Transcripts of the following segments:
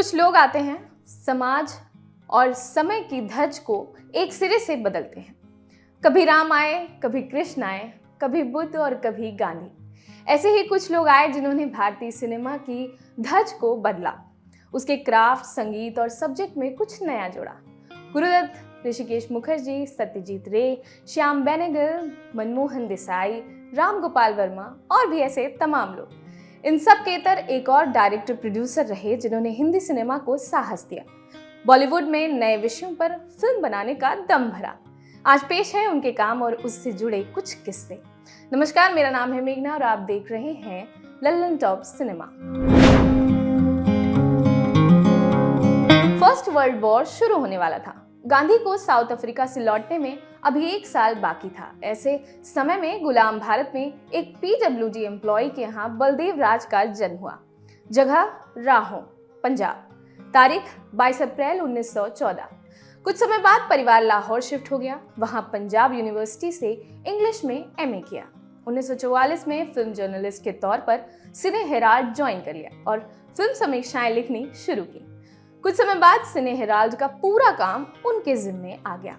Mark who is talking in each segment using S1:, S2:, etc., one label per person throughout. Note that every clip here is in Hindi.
S1: कुछ लोग आते हैं, समाज और समय की धज को एक सिरे से बदलते हैं। कभी राम आए, कभी कृष्ण आए, कभी बुद्ध और कभी गांधी। ऐसे ही कुछ लोग आए जिन्होंने भारतीय सिनेमा की धज को बदला, उसके क्राफ्ट, संगीत और सब्जेक्ट में कुछ नया जोड़ा। गुरुदत्त, ऋषिकेश मुखर्जी, सत्यजीत रे, श्याम बेनेगल, मनमोहन देसाई, राम गोपाल वर्मा और भी ऐसे तमाम लोग। इन सब के तर एक और डायरेक्टर प्रोड्यूसर रहे जिन्होंने हिंदी सिनेमा को साहस दिया, बॉलीवुड में नए विषयों पर फिल्म बनाने का दम भरा। आज पेश है उनके काम और उससे जुड़े कुछ किस्से। नमस्कार, मेरा नाम है मेघना और आप देख रहे हैं Lallan top cinema. First world war शुरू होने वाला था। गांधी को साउथ अफ्रीका से लौटने में अभी 1 साल बाकी था। ऐसे समय में गुलाम भारत में एक पीडब्ल्यूडी एम्प्लॉय के यहाँ बलदेव राज का जन्म हुआ। जगह राहों, पंजाब। तारीख 22 अप्रैल 1914। कुछ समय बाद परिवार लाहौर शिफ्ट हो गया। वहां पंजाब यूनिवर्सिटी से इंग्लिश में एमए किया। 1944 में फिल्म जर्नलिस्ट के तौर पर सिने हेराल्ड ज्वाइन कर लिया और फिल्म समीक्षाएं लिखनी शुरू की। कुछ समय बाद सिने हेराल्ड का पूरा काम उनके जिम्मे आ गया।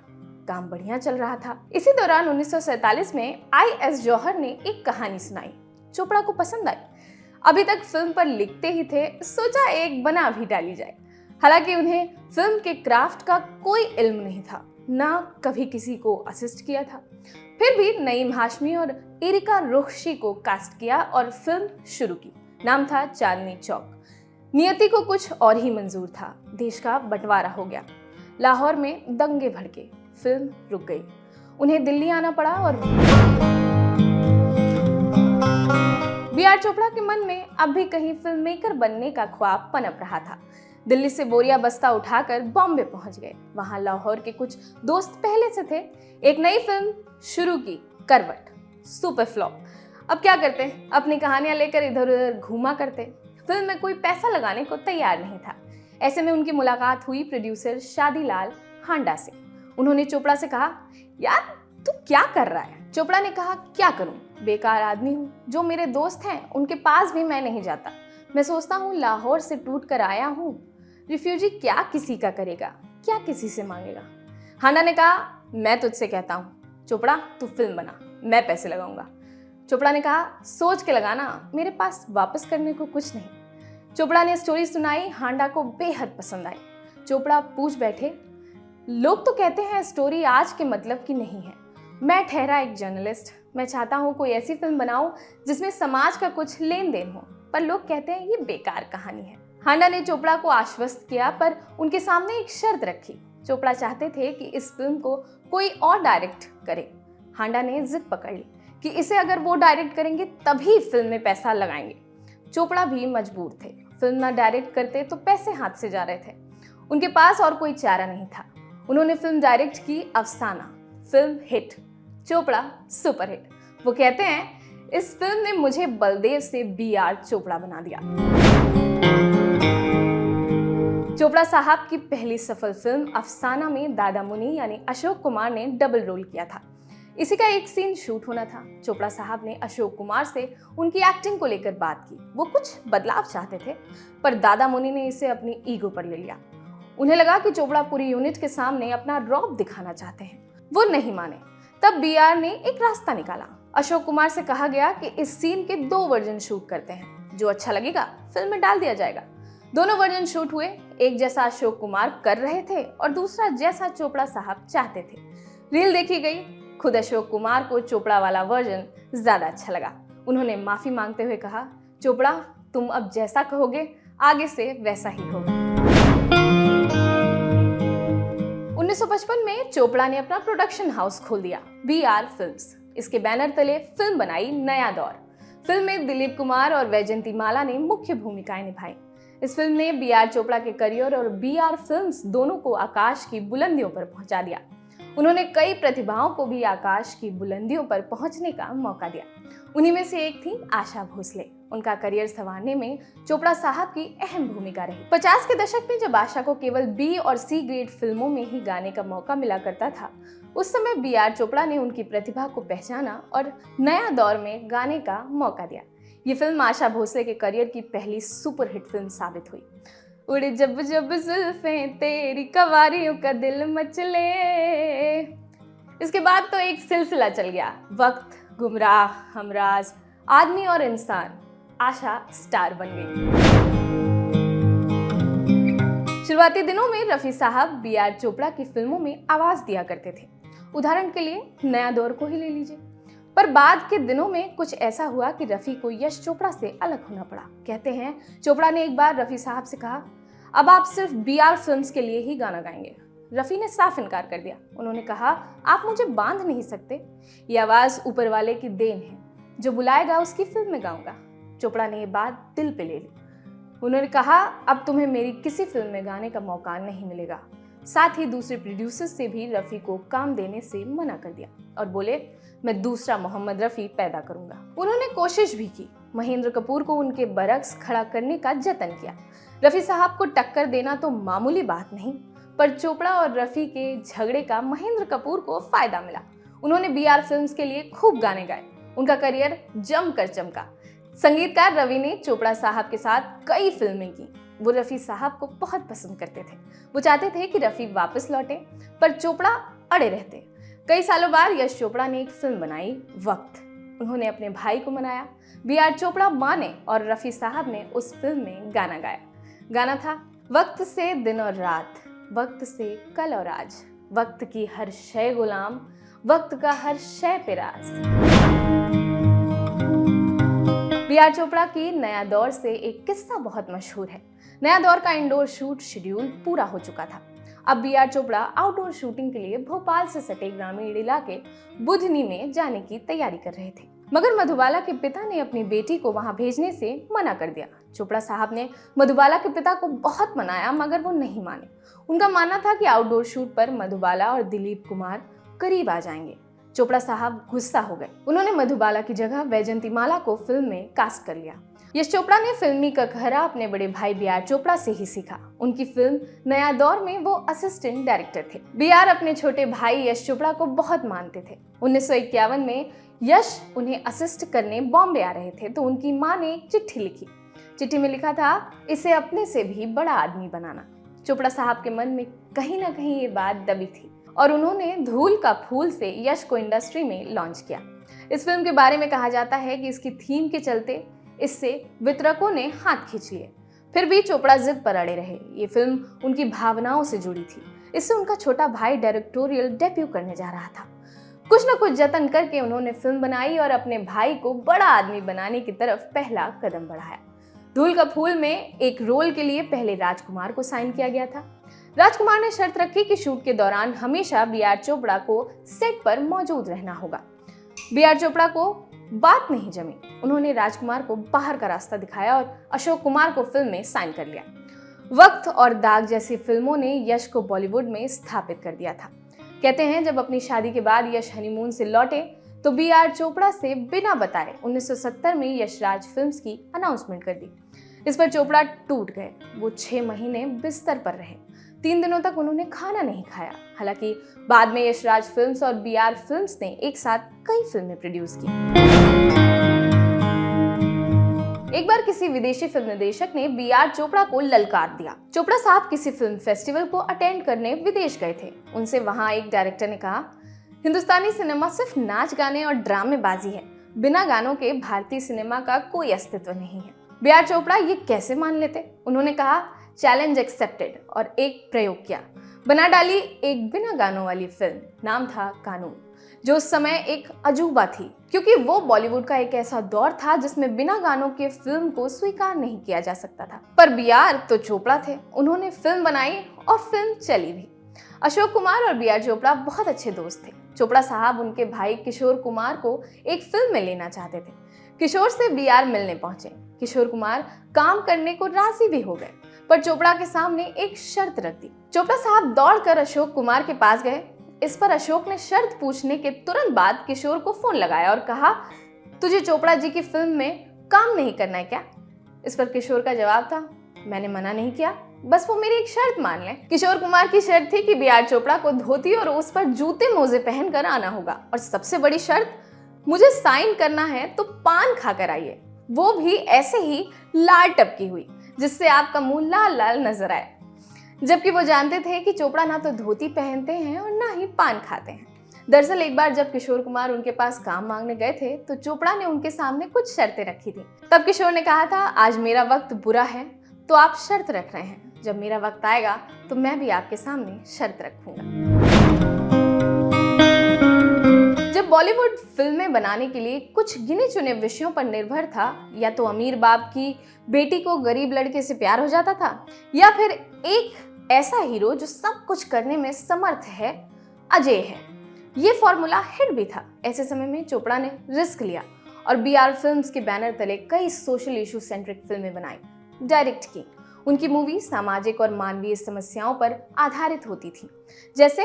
S1: काम बढ़िया चल रहा था। इसी दौरान 1947 में आई.एस. जौहर ने एक कहानी सुनाई। चोपड़ा को पसंद आई। अभी तक फिल्म पर लिखते ही थे, सोचा एक बना भी डाली जाए। हालांकि उन्हें फिल्म के क्राफ्ट का कोई इल्म नहीं था, ना कभी किसी को असिस्ट किया था। फिर भी नईम हाशमी और एरिका रुखशी को कास्ट किया और फिल्म शुरू की। नाम था चांदनी चौक। नियति को कुछ और ही मंजूर था। देश का बंटवारा हो गया। लाहौर में दंगे भड़के। फिल्म रुक गई। उन्हें दिल्ली आना पड़ा और बी.आर. चोपड़ा के मन में अब भी कहीं फिल्म मेकर बनने का ख्वाब पनप रहा था। दिल्ली से बोरिया बस्ता उठाकर बॉम्बे पहुंच गए। वहां लाहौर के कुछ दोस्त पहले से थे। एक नई फिल्म शुरू की, करवट। Super flop. अब क्या करते, अपनी कहानियां लेकर इधर उधर घूमा करते। फिल्म में कोई पैसा लगाने को तैयार नहीं था। ऐसे में उनकी मुलाकात हुई प्रोड्यूसर शादीलाल हांडा से। उन्होंने चोपड़ा से कहा, यार तू क्या कर रहा है? चोपड़ा ने कहा, क्या करूं, बेकार आदमी हूं। जो मेरे दोस्त हैं उनके पास भी मैं नहीं जाता। मैं सोचता हूं लाहौर से टूट कर आया हूं। रिफ्यूजी क्या किसी का करेगा, क्या किसी से मांगेगा। हांडा ने कहा, मैं तुझसे कहता हूं चोपड़ा, तू फिल्म बना, मैं पैसे लगाऊंगा। चोपड़ा ने कहा, सोच के लगाना, मेरे पास वापस करने को कुछ नहीं। चोपड़ा ने स्टोरी सुनाई। हांडा को बेहद पसंद आई। चोपड़ा पूछ बैठे, लोग तो कहते हैं स्टोरी आज के मतलब की नहीं है। मैं ठहरा एक जर्नलिस्ट। मैं चाहता हूँ कोई ऐसी फिल्म बनाऊं जिसमें समाज का कुछ लेन देन हो, पर लोग कहते हैं ये बेकार कहानी है। हांडा ने चोपड़ा को आश्वस्त किया, पर उनके सामने एक शर्त रखी। चोपड़ा चाहते थे कि इस फिल्म को कोई और डायरेक्ट करे। हांडा ने जिद पकड़ ली कि इसे अगर वो डायरेक्ट करेंगे तभी फिल्म में पैसा लगाएंगे। चोपड़ा भी मजबूर थे। फिल्म ना डायरेक्ट करते तो पैसे हाथ से जा रहे थे। उनके पास और कोई चारा नहीं था। उन्होंने फिल्म डायरेक्ट की, अफसाना। Film hit, Chopra super hit. वो कहते हैं, इस फिल्म ने मुझे बलदेव से बी.आर. चोपड़ा बना दिया। चोपड़ा साहब की पहली सफल फिल्म अफसाना में दादा मुनि यानी अशोक कुमार ने डबल रोल किया था। इसी का एक सीन शूट होना था। चोपड़ा साहब ने अशोक कुमार से उनकी एक्टिंग को लेकर बात की। वो कुछ बदलाव चाहते थे, पर दादा मुनि ने इसे अपनी ईगो पर ले लिया। उन्हें लगा कि चोपड़ा पूरी यूनिट के सामने अपना रौब दिखाना चाहते हैं। वो नहीं माने। तब बी.आर. ने एक रास्ता निकाला। अशोक कुमार से कहा गया कि इस सीन के 2 वर्जन शूट करते हैं, जो अच्छा लगेगा फिल्म में डाल दिया जाएगा। दोनों वर्जन शूट हुए। एक जैसा अशोक कुमार कर रहे थे और दूसरा जैसा चोपड़ा साहब चाहते थे। रील देखी गई। खुद अशोक कुमार को चोपड़ा वाला वर्जन ज्यादा अच्छा लगा। उन्होंने माफी मांगते हुए कहा, चोपड़ा तुम अब जैसा कहोगे आगे से वैसा ही होगा। 1955 में चोपड़ा ने अपना प्रोडक्शन हाउस खोल दिया, बी.आर. फिल्म्स। इसके बैनर तले फिल्म बनाई नया दौर। फिल्म में दिलीप कुमार और वैजंती माला ने मुख्य भूमिकाएं निभाई। इस फिल्म ने बी.आर. चोपड़ा के करियर और बी.आर. फिल्म्स दोनों को आकाश की बुलंदियों पर पहुंचा दिया। उन्होंने कई प्रतिभाओं को भी आकाश की बुलंदियों पर पहुंचने का मौका दिया। उन्हीं में से एक थी आशा भोसले। उनका करियर संवारने में चोपड़ा साहब की अहम भूमिका रही। 50 के दशक में जब आशा को केवल बी और सी ग्रेड फिल्मों में ही गाने का मौका मिला करता था, उस समय बी.आर. चोपड़ा ने उनकी प्रतिभा को पहचाना और नया दौर में गाने का मौका दिया। ये फिल्म आशा भोसले के करियर की पहली सुपरहिट फिल्म साबित हुई। उड़े जब जब जुल्फें तेरी कवारियों का दिल मचले। इसके बाद तो एक सिलसिला चल गया, वक्त, गुमराह, हमराज, आदमी और इंसान, आशा स्टार बन गई। शुरुआती दिनों में रफी साहब बी.आर. चोपड़ा की फिल्मों में आवाज दिया करते थे। उदाहरण के लिए नया दौर को ही ले लीजिए। पर बाद के दिनों में कुछ ऐसा हुआ कि रफी को यश चोपड़ा से अलग होना पड़ा। कहते हैं चोपड़ा ने एक बार रफी साहब से कहा, अब आप सिर्फ बी.आर. फिल्म्स के लिए ही गाना गाएंगे। रफी ने साफ इनकार कर दिया। उन्होंने कहा, आप मुझे बांध नहीं सकते, ये आवाज ऊपर वाले की देन है, जो बुलाएगा उसकी फिल्म में गाऊंगा। चोपड़ा ने ये बात दिल पे ले ली। उन्होंने कहा, अब तुम्हें मेरी किसी फिल्म में गाने का मौका नहीं मिलेगा। साथ ही दूसरे प्रोड्यूसर्स से भी रफी को काम देने से मना कर दिया और बोले, मैं दूसरा मोहम्मद रफी पैदा करूंगा। उन्होंने कोशिश भी की, महेंद्र कपूर को उनके बरक्स खड़ा करने का जतन किया। रफी साहब को टक्कर देना तो मामूली बात नहीं, पर चोपड़ा और रफी के झगड़े का महेंद्र कपूर को फायदा मिला। उन्होंने बी.आर. फिल्म्स के लिए खूब गाने गाए। उनका करियर जमकर चमका। संगीतकार रवि ने चोपड़ा साहब के साथ कई फिल्में की। वो रफी साहब को बहुत पसंद करते थे। वो चाहते थे कि रफी वापस लौटे, पर चोपड़ा अड़े रहते। कई सालों बाद यश चोपड़ा ने एक फिल्म बनाई, वक्त। उन्होंने अपने भाई को मनाया। बी.आर. चोपड़ा मां ने और रफी साहब ने उस फिल्म में गाना गाया। गाना था, वक्त से दिन और रात, वक्त से कल और आज, वक्त की हर शय गुलाम, वक्त का हर शय पे राज। बी.आर. चोपड़ा की नया दौर से एक किस्सा बहुत मशहूर है। नया दौर का इंडोर शूट शेड्यूल पूरा हो चुका था। अब बी.आर. चोपड़ा आउटडोर शूटिंग के लिए भोपाल से सटे ग्रामीण इलाके बुधनी में जाने की तैयारी कर रहे थे, मगर मधुबाला के पिता ने अपनी बेटी को वहां भेजने से मना कर दिया। चोपड़ा साहब ने मधुबाला के पिता को बहुत मनाया, मगर वो नहीं माने। उनका मानना था कि आउटडोर शूट पर मधुबाला और दिलीप कुमार करीब आ जाएंगे। चोपड़ा साहब गुस्सा हो गए। उन्होंने मधुबाला की जगह वैजंतीमाला को फिल्म में कास्ट कर लिया। यश चोपड़ा ने फिल्मी ककहरा अपने बड़े भाई बी.आर. चोपड़ा से ही सीखा। उनकी फिल्म नया दौर में वो असिस्टेंट डायरेक्टर थे। बी.आर. अपने छोटे भाई यश चोपड़ा को बहुत मानते थे। 1951 में यश उन्हें असिस्ट करने बॉम्बे आ रहे थे तो उनकी मां ने एक चिट्ठी लिखी। चिट्ठी में लिखा था, इसे अपने से भी बड़ा आदमी बनाना। चोपड़ा साहब के मन में कहीं ना कहीं ये बात दबी थी और उन्होंने धूल का फूल से यश को इंडस्ट्री में लॉन्च किया। इस फिल्म के बारे में कहा जाता है कि इसकी थीम के चलते इससे वितरकों ने हाथ खींच लिए। फिर भी चोपड़ा जिद पर अड़े रहे। ये फिल्म उनकी भावनाओं से जुड़ी थी। इससे उनका छोटा भाई डायरेक्टोरियल डेब्यू करने जा रहा था। कुछ न कुछ जतन करके उन्होंने फिल्म बनाई और अपने भाई को बड़ा आदमी बनाने की तरफ पहला कदम बढ़ाया। धूल का फूल में एक रोल के लिए पहले राजकुमार को साइन किया गया था। राजकुमार ने शर्त रखी कि शूट के दौरान हमेशा बी.आर. चोपड़ा को सेट पर मौजूद रहना होगा। बी.आर. चोपड़ा को बात नहीं जमी। उन्होंने राजकुमार को बाहर का रास्ता दिखाया और अशोक कुमार को फिल्म में साइन कर लिया। वक्त और दाग जैसी फिल्मों ने यश को बॉलीवुड में स्थापित कर दिया था। कहते हैं जब अपनी शादी के बाद यश हनीमून से लौटे तो बी.आर. चोपड़ा से बिना बताए 1970 में यशराज फिल्म्स की अनाउंसमेंट कर दी। इस पर चोपड़ा टूट गए। वो 6 महीने बिस्तर पर रहे। 3 दिनों तक उन्होंने खाना नहीं खाया। हालांकि बाद में यशराज फिल्म्स और बी.आर. फिल्म्स ने एक साथ कई फिल्में प्रोड्यूस की। एक बार किसी विदेशी फिल्म निर्देशक ने बी.आर. चोपड़ा को ललकार दिया। चोपड़ा साहब किसी फिल्म फेस्टिवल को अटेंड करने विदेश गए थे। उनसे वहां एक डायरेक्टर ने कहा, हिंदुस्तानी सिनेमा सिर्फ नाच गाने और ड्रामेबाजी है। बिना गानों के भारतीय सिनेमा का कोई अस्तित्व नहीं है। बी.आर. चोपड़ा ये कैसे मान लेते? उन्होंने कहा, चैलेंज एक्सेप्टेड, और एक प्रयोग किया। बना डाली एक बिना गानों वाली फिल्म, नाम था कानून, जो उस समय एक अजूबा थी, क्योंकि वो बॉलीवुड का एक ऐसा दौर था जिसमें बिना गानों के फिल्म को स्वीकार नहीं किया जा सकता था। पर बी.आर. तो चोपड़ा थे। उन्होंने फिल्म बनाई और फिल्म चली भी। अशोक कुमार और बी.आर. चोपड़ा बहुत अच्छे दोस्त थे। चोपड़ा साहब उनके भाई किशोर कुमार को एक फिल्म में लेना चाहते थे। किशोर से बी.आर. मिलने पहुंचे। किशोर कुमार काम करने को राजी भी हो गए, पर चोपड़ा के सामने एक शर्त रख दी। चोपड़ा साहब दौड़कर अशोक कुमार के पास गए। इस पर अशोक ने शर्त पूछने के तुरंत बाद किशोर को फोन लगाया और कहा, तुझे चोपड़ा जी की फिल्म में काम नहीं करना है क्या? इस पर किशोर का जवाब था, मैंने मना नहीं किया, बस वो मेरी एक शर्त मान लें। किशोर कुमार की शर्त थी कि बी.आर. चोपड़ा को धोती और उस पर जूते मोजे पहनकर आना होगा, और सबसे बड़ी शर्त, मुझे साइन करना है तो पान खाकर आइए, वो भी ऐसे ही लाल टपकी हुई। जिससे आपका मुंह लाल लाल नजर आए। जबकि वो जानते थे कि चोपड़ा ना तो धोती पहनते हैं और ना ही पान खाते हैं। दरअसल एक बार जब किशोर कुमार उनके पास काम मांगने गए थे तो चोपड़ा ने उनके सामने कुछ शर्तें रखी थी। तब किशोर ने कहा था, आज मेरा वक्त बुरा है तो आप शर्त रख रहे हैं, जब मेरा वक्त आएगा तो मैं भी आपके सामने शर्त रखूंगा। जब बॉलीवुड फिल्में बनाने के लिए कुछ गिने चुने विषयों पर निर्भर था, या तो अमीर बाप की बेटी को गरीब लड़के से प्यार हो जाता था, या फिर एक ऐसा हीरो जो सब कुछ करने में समर्थ है, अजय है, ये फॉर्मूला हिट भी था। ऐसे समय में चोपड़ा ने रिस्क लिया और BR फिल्म्स के बैनर तले कई सोशल इशू सेंट्रिक फिल्में बनाई, डायरेक्ट की। उनकी मूवी सामाजिक और मानवीय समस्याओं पर आधारित होती थी, जैसे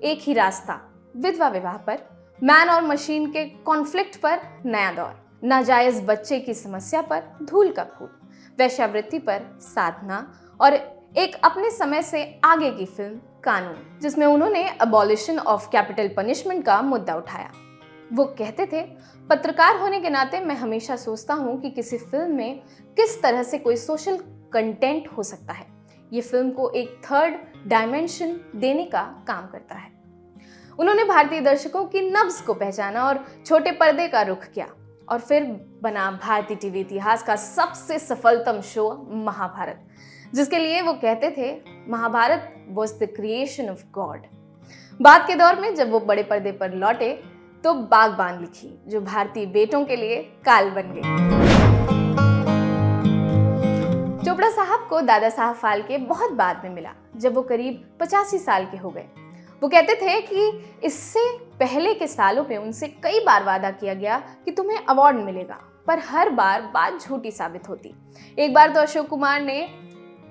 S1: एक ही रास्ता, विधवा विवाह पर, मैन और मशीन के कॉन्फ्लिक्ट पर नया दौर, नाजायज बच्चे की समस्या पर धूल का फूल, वेश्यावृत्ति पर साधना, और एक अपने समय से आगे की फिल्म कानून, जिसमें उन्होंने अबॉलिशन ऑफ कैपिटल पनिशमेंट का मुद्दा उठाया। वो कहते थे, पत्रकार होने के नाते मैं हमेशा सोचता हूँ कि किसी फिल्म में किस तरह से कोई सोशल कंटेंट हो सकता है। ये फिल्म को एक थर्ड डायमेंशन देने का काम करता है। उन्होंने भारतीय दर्शकों की नब्ज को पहचाना और छोटे पर्दे का रुख किया, और फिर बना भारतीय टीवी इतिहास का सबसे सफलतम शो महाभारत, जिसके लिए वो कहते थे, Mahabharata was the creation of God. बाद के दौर में जब वो बड़े पर्दे पर लौटे तो बागबान लिखी, जो भारतीय बेटों के लिए काल बन गई। चोपड़ा साहब को दादा साहब फाल्के बहुत बाद में मिला, जब वो करीब 85 साल के हो गए। वो कहते थे कि इससे पहले के सालों में उनसे कई बार वादा किया गया कि तुम्हें अवार्ड मिलेगा, पर हर बार बात झूठी साबित होती। एक बार तो अशोक कुमार ने,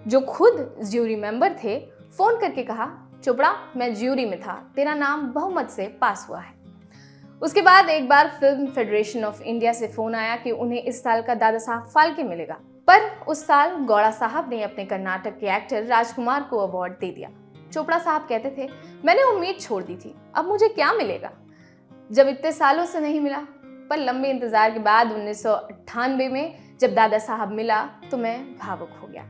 S1: जो खुद ज्यूरी मेंबर थे, फोन करके कहा, चोपड़ा मैं ज्यूरी में था, तेरा नाम बहुमत से पास हुआ है। उसके बाद एक बार फिल्म फेडरेशन ऑफ इंडिया से फोन आया कि उन्हें इस साल का दादा साहब फाल्के मिलेगा, पर उस साल गौड़ा साहब ने अपने कर्नाटक के एक्टर राजकुमार को अवार्ड दे दिया। चोपड़ा साहब कहते थे, मैंने उम्मीद छोड़ दी थी, अब मुझे क्या मिलेगा, जब इतने सालों से नहीं मिला। पर लंबे इंतजार के बाद 1998 में जब दादा साहब मिला तो मैं भावुक हो गया।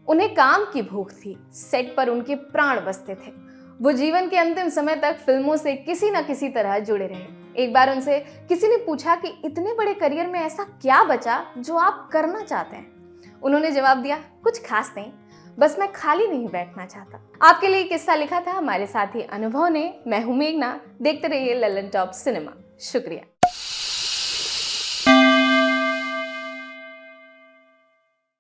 S1: उन्हें काम की भूख थी, सेट पर उनके प्राण बसते थे। वो जीवन के अंतिम समय तक फिल्मों से किसी न किसी तरह जुड़े रहे। एक बार उनसे किसी ने पूछा कि इतने बड़े करियर में ऐसा क्या बचा जो आप करना चाहते हैं। उन्होंने जवाब दिया, कुछ खास नहीं, बस मैं खाली नहीं बैठना चाहता। आपके लिए किस्सा लिखा था हमारे साथी अनुभव ने। मैं हूं मेघना, देखते रहिए ललन टॉप सिनेमा। शुक्रिया।